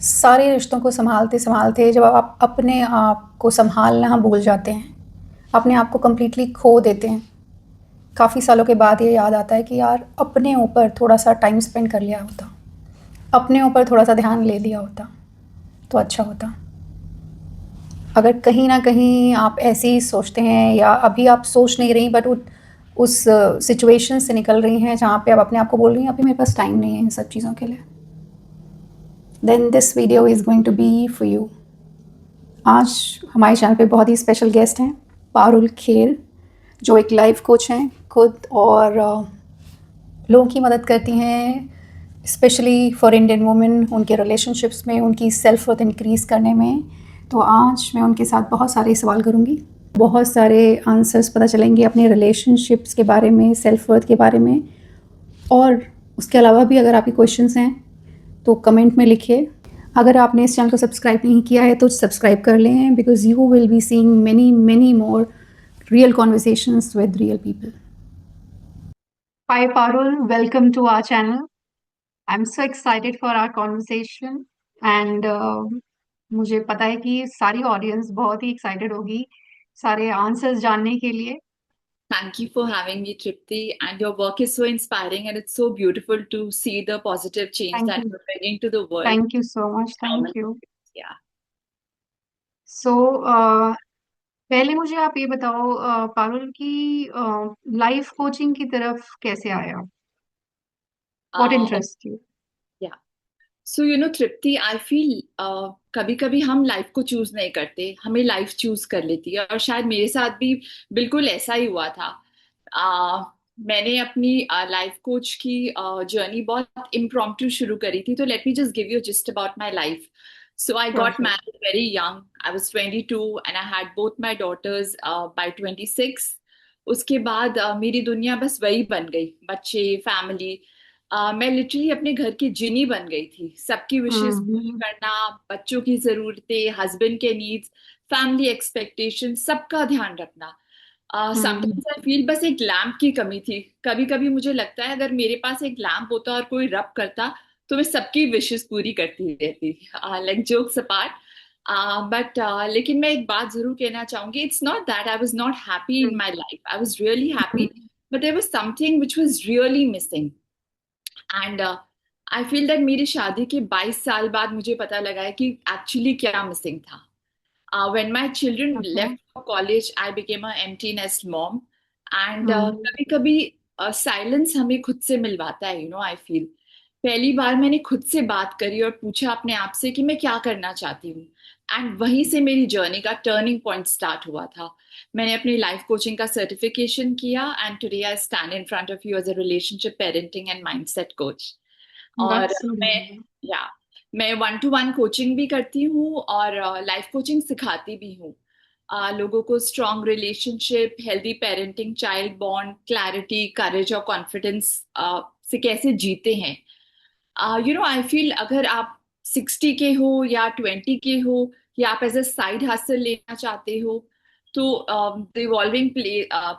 सारे रिश्तों को संभालते संभालते जब आप अपने आप को संभालना भूल जाते हैं, अपने आप को कंप्लीटली खो देते हैं, काफ़ी सालों के बाद ये याद आता है कि यार अपने ऊपर थोड़ा सा टाइम स्पेंड कर लिया होता, अपने ऊपर थोड़ा सा ध्यान ले लिया होता तो अच्छा होता। अगर कहीं ना कहीं आप ऐसे ही सोचते हैं या अभी आप सोच नहीं रही बट उस सिचुएशन से निकल रही हैं जहाँ पे आप अपने आप को बोल रही हैं अभी मेरे पास टाइम नहीं है इन सब चीज़ों के लिए, then this video is going to be for you. आज हमारे चैनल पे बहुत ही स्पेशल गेस्ट हैं, पारुल खेर, जो एक लाइफ कोच हैं खुद और लोगों की मदद करती हैं स्पेशली फॉर इंडियन वुमेन उनके रिलेशनशिप्स में, उनकी सेल्फ वर्थ इंक्रीज़ करने में। तो आज मैं उनके साथ बहुत सारे सवाल करूँगी, बहुत सारे आंसर्स पता चलेंगे अपने रिलेशनशिप्स के बारे में, सेल्फ वर्थ के बारे में, और उसके अलावा भी अगर आपके क्वेश्चंस हैं तो कमेंट में लिखिए। अगर आपने इस चैनल को सब्सक्राइब नहीं किया है तो सब्सक्राइब कर लें, because you will be seeing many more real conversations with real people. Hi Parul, welcome to our channel. I'm so excited for our conversation and मुझे पता है कि सारी ऑडियंस बहुत ही एक्साइटेड होगी सारे आंसर्स जानने के लिए। Thank you for having me, Tripti. And your work is so inspiring, and it's so beautiful to see the positive change thank that you, you're bringing to the world. Thank you so much, Common. Thank you. Yeah. सो पहले मुझे आप ये बताओ पारुल की life coaching की तरफ कैसे आया, what Okay. Interest you? Yeah. So, Tripti, I feel कभी कभी हम लाइफ को चूज नहीं करते, हमें लाइफ चूज कर लेती है, और शायद मेरे साथ भी बिल्कुल ऐसा ही हुआ था। मैंने अपनी लाइफ कोच की जर्नी बहुत इम्प्रॉम्प्टू शुरू करी थी, तो let me just give you gist about my life. So I sure got sure. married very young. I was 22 and I had both my daughters by 26. उसके बाद मेरी दुनिया बस वही बन गई, बच्चे, फैमिली। मैं लिटरली अपने घर की जिनी बन गई थी, सबकी विशेस पूरी हम्म। करना, बच्चों की जरूरतें, हस्बैंड के नीड्स, फैमिली एक्सपेक्टेशन, सबका ध्यान रखना। हम्म। समटाइम्स आई फील बस एक लैम्प की कमी थी। कभी कभी मुझे लगता है अगर मेरे पास एक लैम्प होता और कोई रब करता तो मैं सबकी विशेस पूरी करती रहती। लाइक जोक्स अपार्ट, बट लेकिन मैं एक बात जरूर कहना चाहूंगी, it's not that I was not happy in my life, I was really happy, but there was something which was really missing. And I feel that मेरी शादी के 22 साल बाद मुझे पता लगा है कि एक्चुअली क्या मिसिंग था। When my children okay. left for college, I became a empty nest mom. And हम्म। कभी कभी साइलेंस हमें खुद से मिलवाता है, आई फील। पहली बार मैंने खुद से बात करी और पूछा अपने आप से कि मैं क्या करना चाहती हूँ। एंड वहीं से मेरी जर्नी का टर्निंग पॉइंट स्टार्ट हुआ था। मैंने अपनी लाइफ कोचिंग का सर्टिफिकेशन किया, and today I stand in front of you as a relationship, parenting and mindset coach. और दैट्स सो मैं, या मैं 1-to-1 कोचिंग भी करती हूँ और लाइफ कोचिंग सिखाती भी हूँ। लोगों को strong relationship, healthy parenting, child bond, clarity, courage और कॉन्फिडेंस से कैसे जीते हैं। आई फील अगर आप 60 के हो या 20 के हो, या आप एज अ साइड हसल लेना चाहते हो, तो the evolving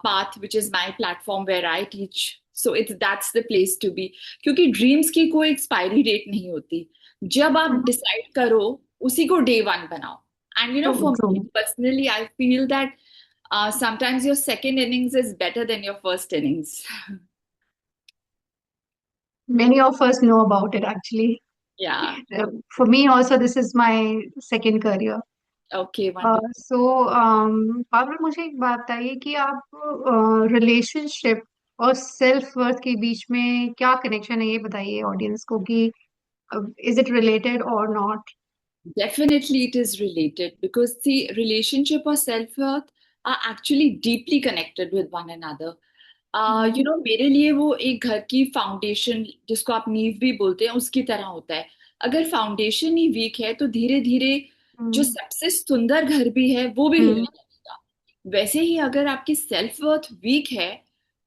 path which is my platform where I teach, so it's that's the place to be. क्योंकि ड्रीम्स की कोई एक्सपायरी डेट नहीं होती, जब आप डिसाइड करो उसी को डे वन बनाओ। And true for true. Me personally I feel that sometimes your second innings is better than your first innings. Many of us know about it actually. Yeah. For me also, this is my second career. Okay, wonderful. सो पारुल, मुझे एक बात बताइए कि आप relationship और self worth के बीच में क्या कनेक्शन है, ये बताइए ऑडियंस को कि इज इट रिलेटेड और not? Definitely, it is related because the relationship or self-worth are actually deeply connected with one another. मेरे लिए वो एक घर की फाउंडेशन, जिसको आप नींव भी बोलते हैं, उसकी तरह होता है। अगर फाउंडेशन ही वीक है तो धीरे धीरे जो हम्म। सबसे सुंदर घर भी है वो भी हिलने हम्म। लगेगा। वैसे ही अगर आपकी सेल्फ वर्थ वीक है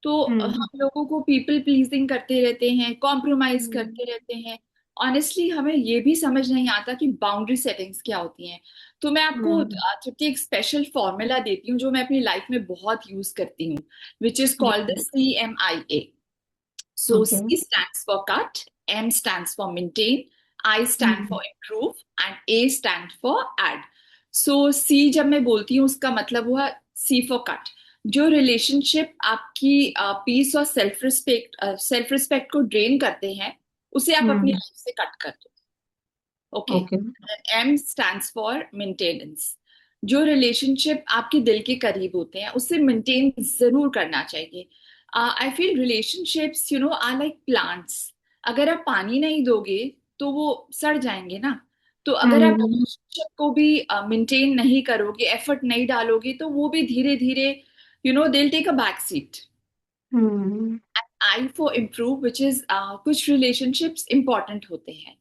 तो हम्म। हम लोगों को पीपल प्लीजिंग करते रहते हैं, कॉम्प्रोमाइज हम्म। करते रहते हैं। ऑनेस्टली हमें ये भी समझ नहीं आता कि बाउंड्री सेटिंग्स क्या होती हैं। तो मैं आपको हम्म। तृप्ति एक स्पेशल फॉर्मूला देती हूँ जो मैं अपनी लाइफ में बहुत यूज करती हूँ, which is called the CMIA. So okay. C stands for cut, M stands for maintain, I stand for improve, A stand for add. So C जब मैं बोलती हूँ उसका मतलब हुआ सी फॉर कट. जो रिलेशनशिप आपकी पीस और सेल्फ रिस्पेक्ट को ड्रेन करते हैं, उसे आप अपनी हम्म. लाइफ से कट कर दो. Okay. Okay. M stands for maintenance. जो रिलेशनशिप आपके दिल के करीब होते हैं उसे मेंटेन जरूर करना चाहिए. I feel relationships are like plants. अगर आप पानी नहीं दोगे तो वो सड़ जाएंगे ना. तो अगर आप हम्म. रिलेशनशिप को भी मेंटेन नहीं करोगे, एफर्ट नहीं डालोगे, तो वो भी धीरे धीरे they'll take a back seat. Hmm. I for improve which is कुछ रिलेशनशिप्स इंपॉर्टेंट होते हैं.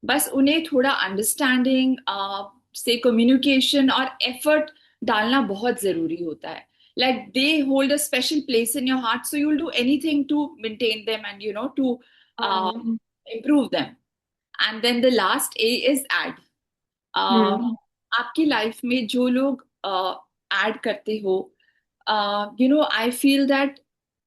बस उन्हें थोड़ा अंडरस्टैंडिंग से कम्युनिकेशन और एफर्ट डालना बहुत जरूरी होता है. Like they hold a special place in your heart, so you will do anything to maintain them and to improve them. And then the last A is add. Hmm. आपकी life में जो लोग add करते हो, आई feel that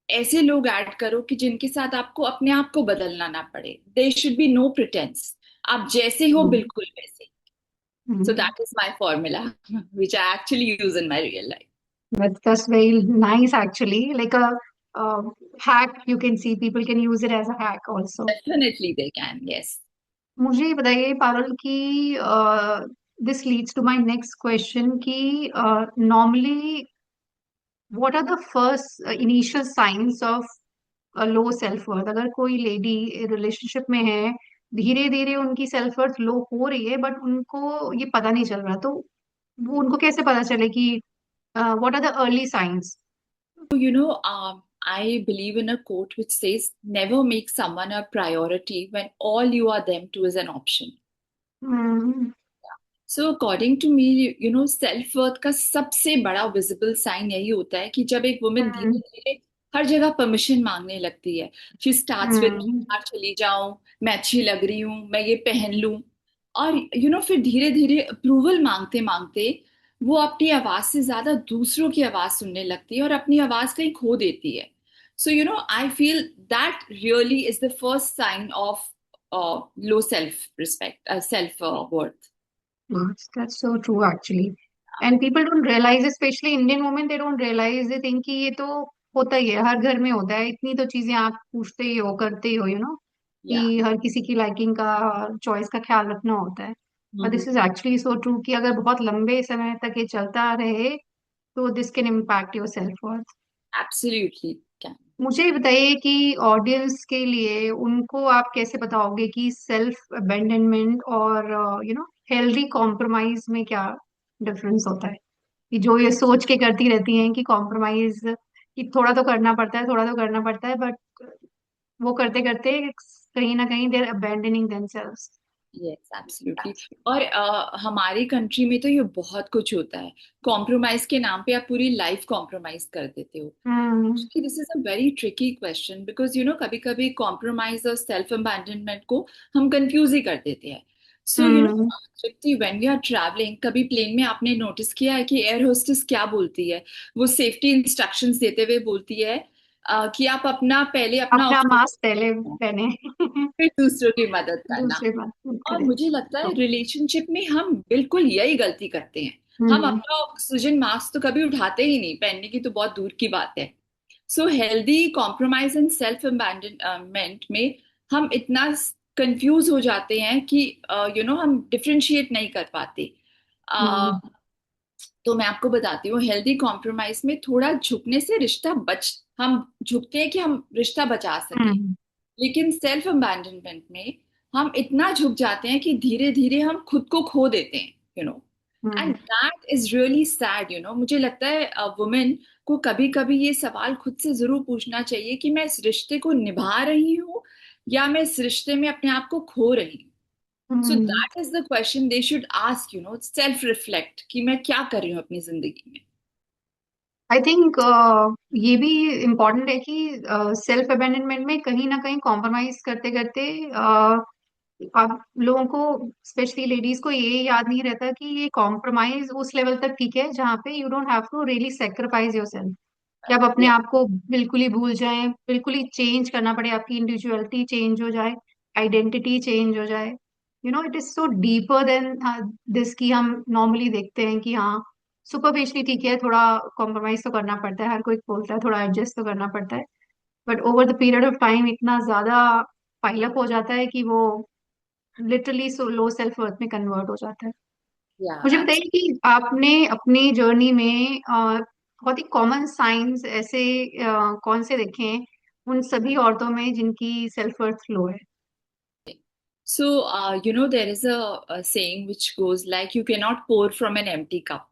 ऐसे लोग add करो कि जिनके साथ आपको अपने आप को बदलना ना पड़े. There should be no pretence. आप जैसे हो हम्म. बिल्कुल वैसे. So hmm. That is my formula which I actually use in my real life. That's very nice actually. Like a hack, you can see people can use it as a hack also. Definitely they can, yes. मुझे ये बताइए पारुल कि this leads to my next question कि normally what are the first initial signs of low self worth. अगर कोई lady relationship में है, धीरे धीरे उनकी सेल्फ वर्थ लो हो रही है बट उनको ये पता नहीं चल रहा, तो वो उनको कैसे पता चले कि what are the early signs? I believe in a quote which says, never make someone a priority when all you are them to is an option. Hmm. So according to me, self worth का सबसे बड़ा visible sign यही होता है कि जब एक women धीरे हम्म. धीरे हर जगह परमिशन मांगने लगती है. She starts with hmm. बाहर चली जाऊं, मैं अच्छी लग रही हूँ, मैं ये पहन लूं. और फिर धीरे धीरे अप्रूवल मांगते मांगते वो अपनी आवाज से ज्यादा दूसरों की आवाज सुनने लगती है और अपनी आवाज कहीं खो देती है. So I feel that really is the first sign of low self respect, self worth. Yes, that's so true actually. And people don't realize, especially Indian women, they don't realize, they think कि ये तो होता ही है, हर घर में होता है, इतनी तो चीजें आप पूछते ही हो, करते ही हो, या. कि हर किसी की लाइकिंग का, चॉइस का ख्याल रखना होता है. और this is actually so true कि अगर बहुत लंबे समय तक ये चलता रहे तो this can impact your self worth. Absolutely. मुझे ये बताइए कि ऑडियंस के लिए उनको आप कैसे बताओगे कि सेल्फ अबेंडनमेंट और हेल्दी कॉम्प्रोमाइज में क्या डिफरेंस होता है, कि जो ये सोच के करती रहती हैं कि कॉम्प्रोमाइज, कि थोड़ा तो करना पड़ता है, थोड़ा तो करना पड़ता है, बट वो करते करते कहीं ना कहीं they are abandoning themselves. Yes, absolutely. और हमारी कंट्री में तो ये बहुत कुछ होता है. कॉम्प्रोमाइज के नाम पे आप पूरी लाइफ कॉम्प्रोमाइज कर देते हो. Hmm. This is a very tricky question because कभी कभी कॉम्प्रोमाइज और सेल्फ अबैंडनमेंट को हम कंफ्यूज ही कर देते हैं. सो हम्म. तृप्ति, व्हेन वी आर ट्रैवलिंग, कभी प्लेन में आपने नोटिस किया है कि एयर होस्टेस क्या बोलती है? वो सेफ्टी इंस्ट्रक्शंस देते हुए बोलती है कि आप अपना पहले अपना अपना ऑक्सीजन, मास्क पहले पहने. फिर दूसरों की मदद करना. दूसरे बात और करें. मुझे लगता है रिलेशनशिप में हम बिल्कुल यही गलती करते हैं. हम हम्म. अपना ऑक्सीजन मास्क तो कभी उठाते ही नहीं, पहनने की तो बहुत दूर की बात है. So healthy compromise and self abandonment में हम इतना कंफ्यूज हो जाते हैं कि हम डिफरेंशिएट नहीं कर पाते. हम्म. तो मैं आपको बताती हूँ, हेल्दी कॉम्प्रोमाइज में थोड़ा झुकने से रिश्ता बच हम झुकते हैं कि हम रिश्ता बचा सकें. हम्म. लेकिन सेल्फ अबैंडनमेंट में हम इतना झुक जाते हैं कि धीरे धीरे हम खुद को खो देते हैं. Hmm. And that is really sad. मुझे लगता है वुमेन को कभी कभी ये सवाल खुद से जरूर पूछना चाहिए कि मैं इस रिश्ते को निभा रही हूँ या मैं इस रिश्ते में अपने आप को खो रही हूँ. So hmm. That is the question they should ask, self reflect कि मैं क्या कर रही हूँ अपनी जिंदगी में. आई थिंक ये भी इम्पोर्टेंट है कि सेल्फ अबैंडनमेंट में कहीं ना कहीं कॉम्प्रोमाइज करते करते आप लोगों को, स्पेशली लेडीज को, ये याद नहीं रहता कि ये कॉम्प्रोमाइज उस लेवल तक ठीक है जहाँ पे you don't have to really sacrifice yourself, कि आप अपने Yeah. आप को बिल्कुल ही भूल जाएं, बिल्कुल ही चेंज करना पड़े, आपकी इंडिविजुअलिटी चेंज हो जाए, आइडेंटिटी चेंज हो जाए, it is so deeper than this कि हम नॉर्मली देखते हैं कि हाँ सुपरफिशली ठीक है, थोड़ा कॉम्प्रोमाइज तो करना पड़ता है, हर कोई बोलता है थोड़ा एडजस्ट तो करना पड़ता है, but over the period of time इतना ज्यादा पाइलअप हो जाता है कि वो लिटरली लो सेल्फ वर्थ में कन्वर्ट हो जाता है। Yeah, मुझे बताइए कि आपने अपनी जर्नी में बहुत ही कॉमन साइंस ऐसे कौन से देखे हैं उन सभी औरतों में जिनकी सेल्फ वर्थ लो है? so there is a saying which goes like you cannot pour from an empty cup.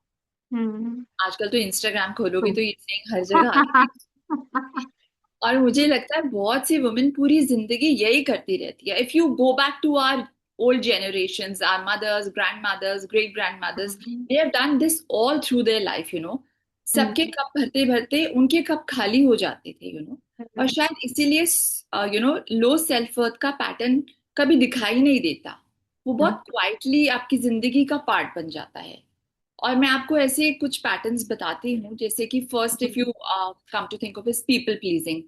हम्म। आजकल तो इंस्टाग्राम खोलोगे True. तो ये saying हर जगह आएगी। और मुझे लगता है बहुत सी वुमेन पूरी जिंदगी यही करती रहती है। If you go back to our old generations, our mothers, grandmothers, great grandmothers, they have done this all through their life, सबके कप भरते भरते उनके कप खाली हो जाते थे, और शायद इसीलिए लो सेल्फ वर्थ का पैटर्न कभी दिखाई नहीं देता। वो बहुत क्वाइटली आपकी जिंदगी का पार्ट बन जाता है। और मैं आपको ऐसे कुछ पैटर्न्स बताती हूँ, जैसे कि first if you come to think of is people pleasing.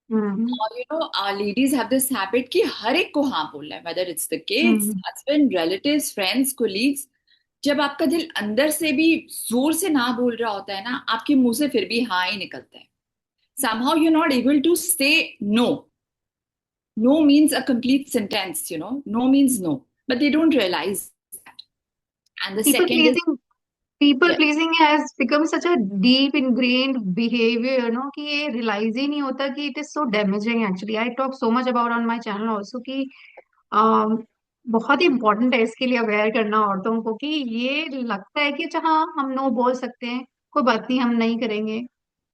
और लेडीज हैव दिस हैबिट कि हर एक को हाँ बोलना है, whether it's the kids, husband, relatives, friends, colleagues. जब आपका दिल अंदर से भी जोर से ना बोल रहा होता है ना, आपके मुंह से फिर भी हाँ ही निकलता है। somehow you're not able to say no. No means a complete sentence, no means no, but they don't realize that. And the people second is, pleasing people yeah, pleasing has become such a deep ingrained behaviour, कि ये realise ही नहीं होता कि it is so damaging. Actually I talk so much about on my channel also कि um, बहुत ही important है इसके लिए अवेयर करना औरतों को कि ये लगता है कि अच्छा हाँ हम नो बोल सकते हैं, कोई बात नहीं, हम नहीं करेंगे,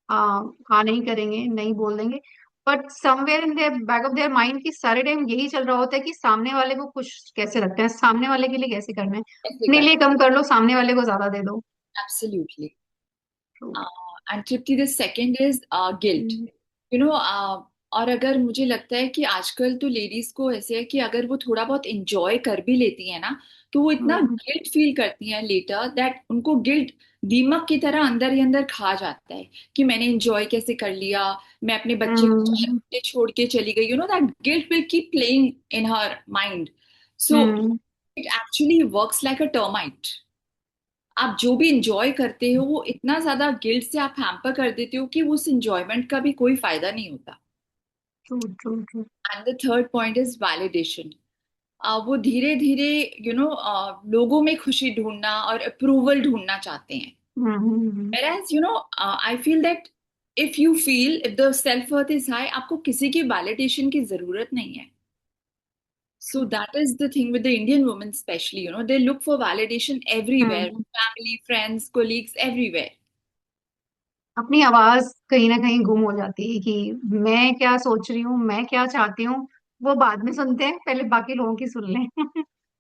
हाँ नहीं करेंगे, नहीं बोल देंगे, but somewhere in their back of their mind की सारे टाइम यही चल रहा होता है कि सामने वाले को खुश कैसे रखते हैं, सामने वाले के लिए कैसे करना है, ऐसे अपने लिए करना कम कर लो, सामने वाले को ज्यादा दे दो। है, absolutely. तो, And Tripti, the second is guilt. और अगर मुझे लगता है कि आजकल तो लेडीज को ऐसे है कि अगर वो थोड़ा बहुत इंजॉय कर भी लेती है ना, तो वो इतना हम्म, गिल्ट फील करती हैं लेटर, दैट उनको गिल्ट दीमक की तरह अंदर ही अंदर खा जाता है कि मैंने इंजॉय कैसे कर लिया, मैं अपने बच्चे को हम्म, छोड़ के चली गई, that guilt will keep playing in her mind. So hmm. It actually works like a termite. आप जो भी इंजॉय करते हो वो इतना ज्यादा गिल्ट से आप हैम्पर कर देते हो कि उस इंजॉयमेंट का भी कोई फायदा नहीं होता। True true true. And the third point is validation. वो धीरे धीरे लोगों में खुशी ढूंढना और अप्रूवल ढूंढना चाहते हैं। हम्म। whereas I feel that if the self worth is high, आपको किसी की वैलिडेशन की जरूरत नहीं है। So that is the thing with the Indian women, especially, they look for validation everywhere, hmm. family, friends, colleagues, everywhere. अपनी आवाज कहीं ना कहीं गुम हो जाती है कि मैं क्या सोच रही हूँ, मैं क्या चाहती हूँ, वो बाद में सुनते हैं, पहले बाकी लोगों की सुन लें।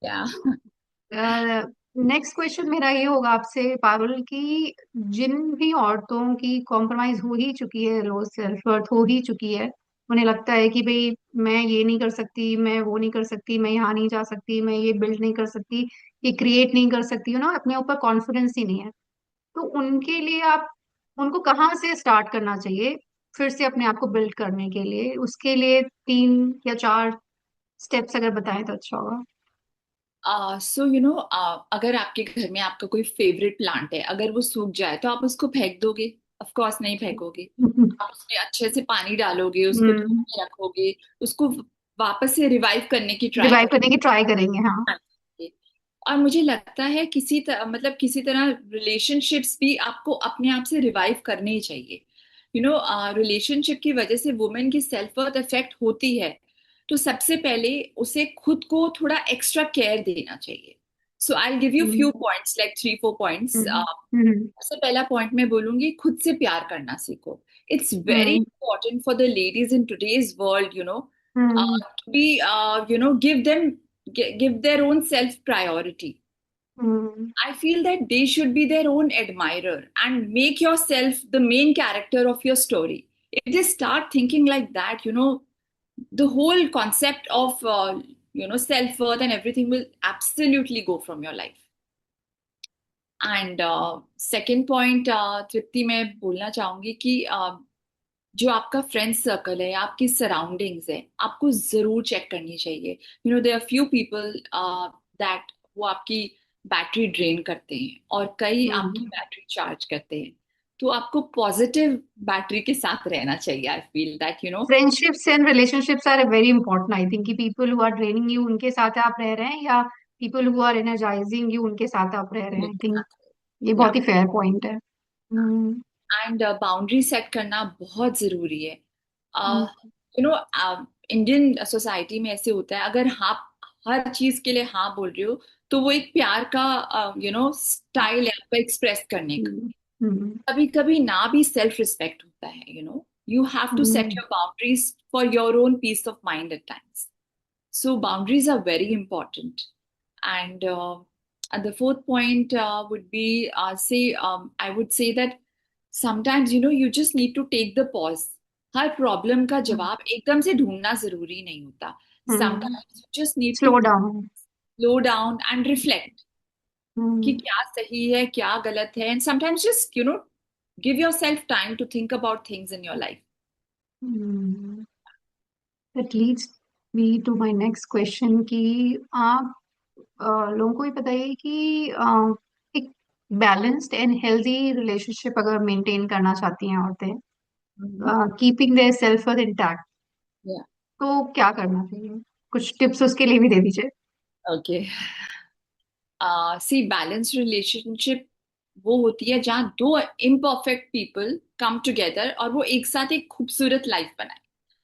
Yeah. नेक्स्ट क्वेश्चन मेरा ये होगा आपसे पारुल कि जिन भी औरतों की कॉम्प्रोमाइज हो ही चुकी है, लो सेल्फ वर्थ हो ही चुकी है, उन्हें लगता है कि भाई मैं ये नहीं कर सकती, मैं वो नहीं कर सकती, मैं यहाँ नहीं जा सकती, मैं ये बिल्ड नहीं कर सकती, ये क्रिएट नहीं कर सकती, अपने ऊपर कॉन्फिडेंस ही नहीं है, तो उनके लिए आप उनको कहाँ से स्टार्ट करना चाहिए फिर से अपने आप को बिल्ड करने के लिए? उसके लिए 3 या 4 स्टेप्स अगर बताएं तो अच्छा होगा। सो अगर आपके घर में आपका कोई फेवरेट प्लांट है, अगर वो सूख जाए तो आप उसको फेंक दोगे? ऑफ कोर्स नहीं फेंकोगे। आप उसमें अच्छे से पानी डालोगे, उसको धूप हम्म। में रखोगे, उसको वापस से रिवाइव करने की ट्राई रिवाइव करोगे। करने की ट्राई करेंगे, हाँ। और मुझे लगता है किसी तरह रिलेशनशिप्स भी आपको अपने आप से रिवाइव करने ही चाहिए। रिलेशनशिप की वजह से वुमेन की सेल्फ वर्थ अफेक्ट होती है, तो सबसे पहले उसे खुद को थोड़ा एक्स्ट्रा केयर देना चाहिए। So I give you few hmm. Points, like 3-4 points. Hmm. Hmm. सबसे पहला पॉइंट मैं बोलूंगी, खुद से प्यार करना सीखो। It's very hmm. Important for the ladies in today's world, hmm. to be give their own self priority. Hmm. I feel that they should be their own admirer and make yourself the main character of your story. If they start thinking like that, the whole concept of self worth and everything will absolutely go from your life. And second point, तृप्ति, मैं बोलना चाहूंगी कि जो आपका friend circle है, आपकी surroundings है, आपको जरूर चेक करनी चाहिए. You know there are few people that वो आपकी बैटरी ड्रेन करते हैं और कई आपकी हम्म बैटरी चार्ज करते हैं. तो आपको पॉजिटिव बैटरी के साथ रहना चाहिए. I feel that friendships and relationships are very important I think कि people who are draining you उनके साथ आप रह रहे हैं या people who are energising you उनके साथ आप रह रहे हैं. आई थिंक ये या बहुत ही फेयर पॉइंट है. हम्म एंड बाउंड्री सेट करना बहुत जरूरी है. हम्म यू नो इंडियन सोसाइटी में ऐसे होता है, अगर आप हर चीज के लिए हाँ बोल रहे हो तो वो एक प्यार का स्टाइल है आपका एक्सप्रेस करने का. हम्म हम्म कभी कभी ना भी सेल्फ रिस्पेक्ट होता है. You have to set hmm your boundaries for your own peace of mind at times. So boundaries are very important. And the fourth point would be, I would say that sometimes you just need to take the pause. Her problem का जवाब एकदम से ढूंढना जरूरी नहीं होता. Sometimes you just need to slow down. slow down and reflect कि क्या सही है क्या गलत है. And sometimes just give yourself time to think about things in your life. That leads me to my next question कि आप लोगों को ये बताइए कि एक बैलेंस्ड एंड हेल्दी रिलेशनशिप अगर मेंटेन करना चाहती हैं औरतें, Mhm. Keeping their self worth intact, Yeah. तो क्या करना चाहिए? कुछ टिप्स उसके लिए भी दे दीजिए. Okay. सी बैलेंस रिलेशनशिप वो होती है जहाँ दो इम्परफेक्ट पीपल कम टुगेदर और वो एक साथ एक खूबसूरत लाइफ बनाए.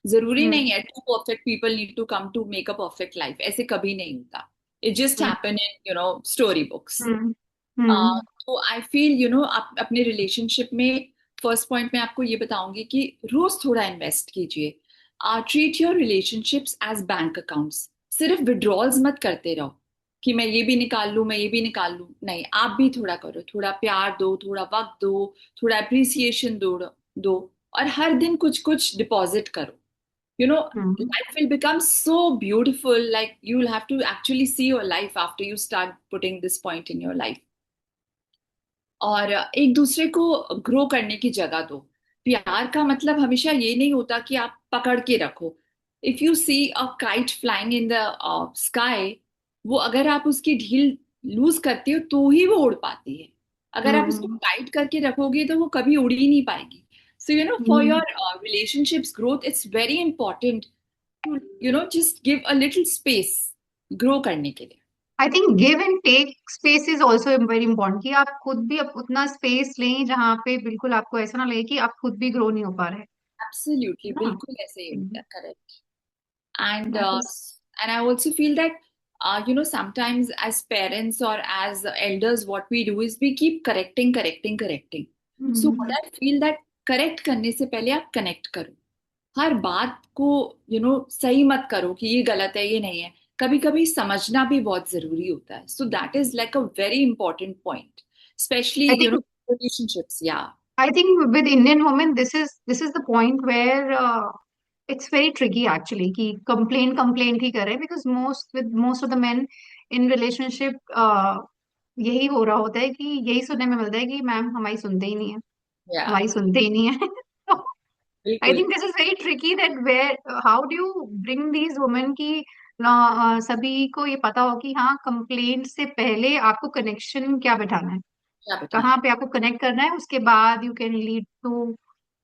जरूरी हम्म नहीं है two perfect people need to come to make a perfect life. ऐसे कभी नहीं होता. It just hmm happen in story books. Hmm hmm तो आई फील आप अपने रिलेशनशिप में फर्स्ट पॉइंट में आपको ये बताऊंगी कि रोज थोड़ा इन्वेस्ट कीजिए. Treat your relationships as bank accounts. सिर्फ विड्रॉल्स मत करते रहो कि मैं ये भी निकाल लूं, मैं ये भी निकाल लूं. नहीं, आप भी थोड़ा करो. थोड़ा प्यार दो, थोड़ा वक्त दो, थोड़ा अप्रिसिएशन दो और हर दिन कुछ कुछ डिपॉजिट करो. हम्म Life will become so beautiful. Like you will have to actually see your life after you start putting this point in your life. और एक दूसरे को ग्रो करने की जगह दो. प्यार का मतलब हमेशा ये नहीं होता कि आप पकड़ के रखो. If you see a kite flying in the sky, वो अगर आप उसकी ढील लूज करते हो तो ही वो उड़ पाती है. अगर आप उसको हम्म टाइट करके रखोगे तो वो कभी उड़ ही नहीं पाएगी. So for hmm your relationships growth it's very important to just give a little space grow करने के लिए. I think give and take space is also very important कि आप खुद भी उतना स्पेस लें जहाँ पे बिल्कुल आपको ऐसा ना लगे कि आप खुद भी ग्रो नहीं हो पा रहे. एब्सोल्युटली, है बिल्कुल ऐसे ही होता ना? है. Correct. and that uh, is. and I also feel that sometimes as parents or as elders what we do is we keep correcting. So what I feel that correct करने से पहले आप connect करो. हर बात को सही मत करो कि ये गलत है ये नहीं है. कभी कभी समझना भी बहुत जरूरी होता है. So that is like a very important point, especially I think relationships. Yeah. I think with Indian women, this is the point where it's very tricky actually कि complain ही करे because most of the men in relationship यही हो रहा होता है कि यही सुनने में मिलता है कि मैम हमारी सुनते ही नहीं है, Yeah. हमारी सुनते ही नहीं है. तो I बिल्कुल. think this is very tricky that where how do you bring these women की सभी को ये पता हो कि हाँ कंप्लेंट से पहले आपको कनेक्शन क्या बैठाना है, क्या बताना. कहाँ पे आपको कनेक्ट करना है, उसके बाद you can lead to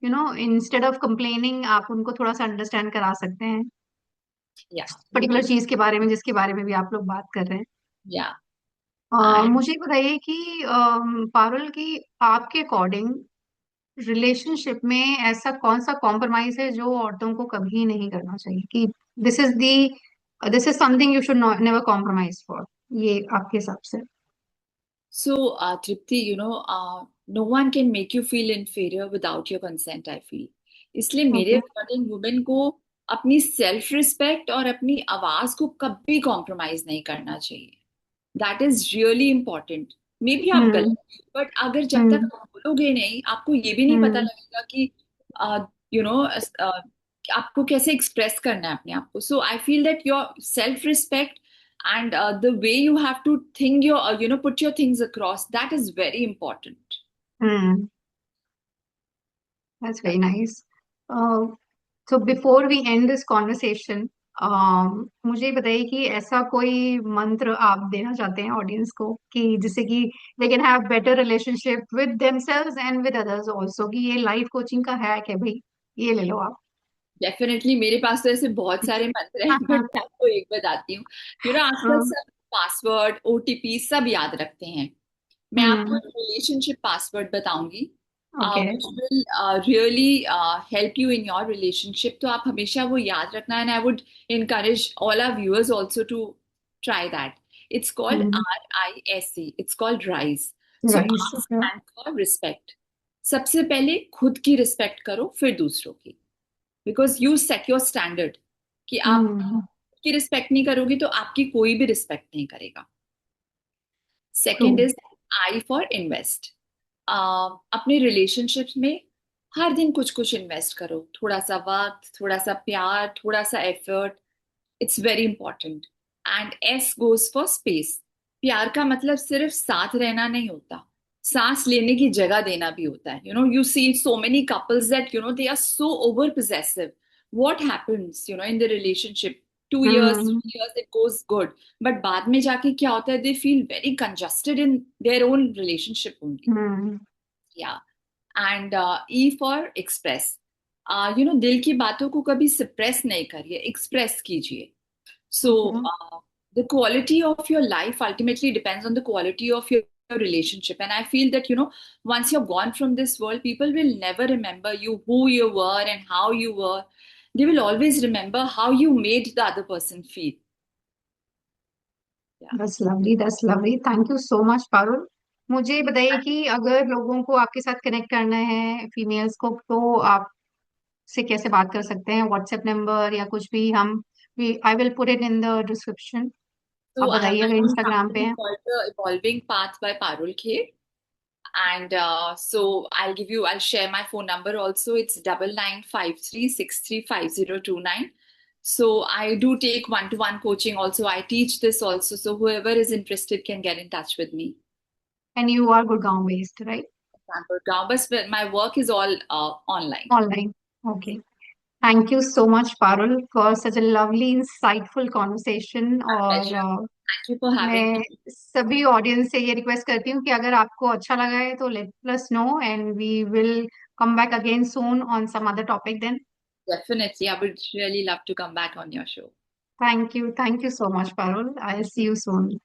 instead of complaining आप उनको थोड़ा सा अंडरस्टैंड करा सकते हैं Yeah. पर्टिकुलर बिल्कुल. चीज के बारे में जिसके बारे में भी आप लोग बात कर रहे हैं. Yeah. And मुझे बताइए कि पारुल की आपके अकॉर्डिंग रिलेशनशिप में ऐसा कौन सा कॉम्प्रोमाइज है जो औरतों को कभी नहीं करना चाहिए कि this is the this is something you should never compromise for, ये आपके हिसाब से? So, Tripti, no one can make you feel inferior without your consent, I feel. इसलिए मेरे ओके. अकॉर्डिंग वुमेन को अपनी सेल्फ रिस्पेक्ट और अपनी आवाज को कभी कॉम्प्रोमाइज नहीं करना चाहिए. That is really important. May be आप हम्म गलत, बट अगर जब तक हम्म आप बोलोगे नहीं, आपको ये भी नहीं पता हम्म लगेगा कि यू नो आपको कैसे एक्सप्रेस करना है अपने आप को. So I feel that your self respect and the way you have to think your put your things across, that is very important. Hmm. That's very nice. So before we end this conversation, मुझे बताइए कि ऐसा कोई मंत्र आप देना चाहते हैं ऑडियंस को कि जिससे कि they can have better relationship with themselves and with others also, कि ये लाइफ कोचिंग का हैक है भाई, ये ले लो आप। डेफिनेटली मेरे पास तो ऐसे बहुत सारे मंत्र हैं, बट मैं आपको एक बताती हूँ। आजकल सब पासवर्ड, ओटीपी सब याद रखते हैं। मैं आपको रिलेशनशिप पासवर्ड बताऊंगी, okay. which will really help you in your relationship. तो आप हमेशा वो याद रखना, and I would encourage all our viewers also to try that. It's called RISE. It's called RISE. So rice. R stands for respect. सबसे पहले खुद की रिस्पेक्ट करो, फिर दूसरों की, because you set your standard कि आप की रिस्पेक्ट नहीं करोगे तो आपकी कोई भी रिस्पेक्ट नहीं करेगा। True. Second is I for invest. अपने रिलेशनशिप्स में हर दिन कुछ कुछ इन्वेस्ट करो, थोड़ा सा वक्त, थोड़ा सा प्यार, थोड़ा सा effort. It's very important. And S goes for space. प्यार का मतलब सिर्फ साथ रहना नहीं होता, सांस लेने की जगह देना भी होता है। You see so many couples that they are so over possessive. What happens in the relationship, 2 years 3 years it goes good, but बाद में जाके क्या होता है, they feel very congested in their own relationship only. Yeah. And E for express. दिल की बातों को कभी suppress नहीं करिए, express कीजिए. So the quality of your life ultimately depends on the quality of your relationship. And I feel that, once you're gone from this world, people will never remember you, who you were and how you were. They will always remember how you made the other person feel. Yeah. That's lovely, that's lovely. Thank you so much, Parul. मुझे बताइए कि अगर लोगों को आपके साथ connect करना है, फीमेल्स को, तो आप से कैसे बात कर सकते हैं? व्हाट्सएप नंबर या कुछ भी, हम I will put it in the description. आप So I have बताइए my अगर own इंस्टाग्राम पे company हैं। called The Evolving Path by Parul Kher. And so I'll share my phone number also. It's 9953635029. So I do take one-to-one coaching also. I teach this also. So whoever is interested can get in touch with me. And you are Gurgaon based, right? But my work is all online. Online. Okay. Thank you so much, Parul, for such a lovely, insightful conversation. My और pleasure. Thank you for having मैं me. सभी audience से ये request करती हूँ कि अगर आपको अच्छा लगा है तो let us know, and we will come back again soon on some other topic then. Definitely. I would really love to come back on your show. Thank you so much, Parul. I'll see you soon.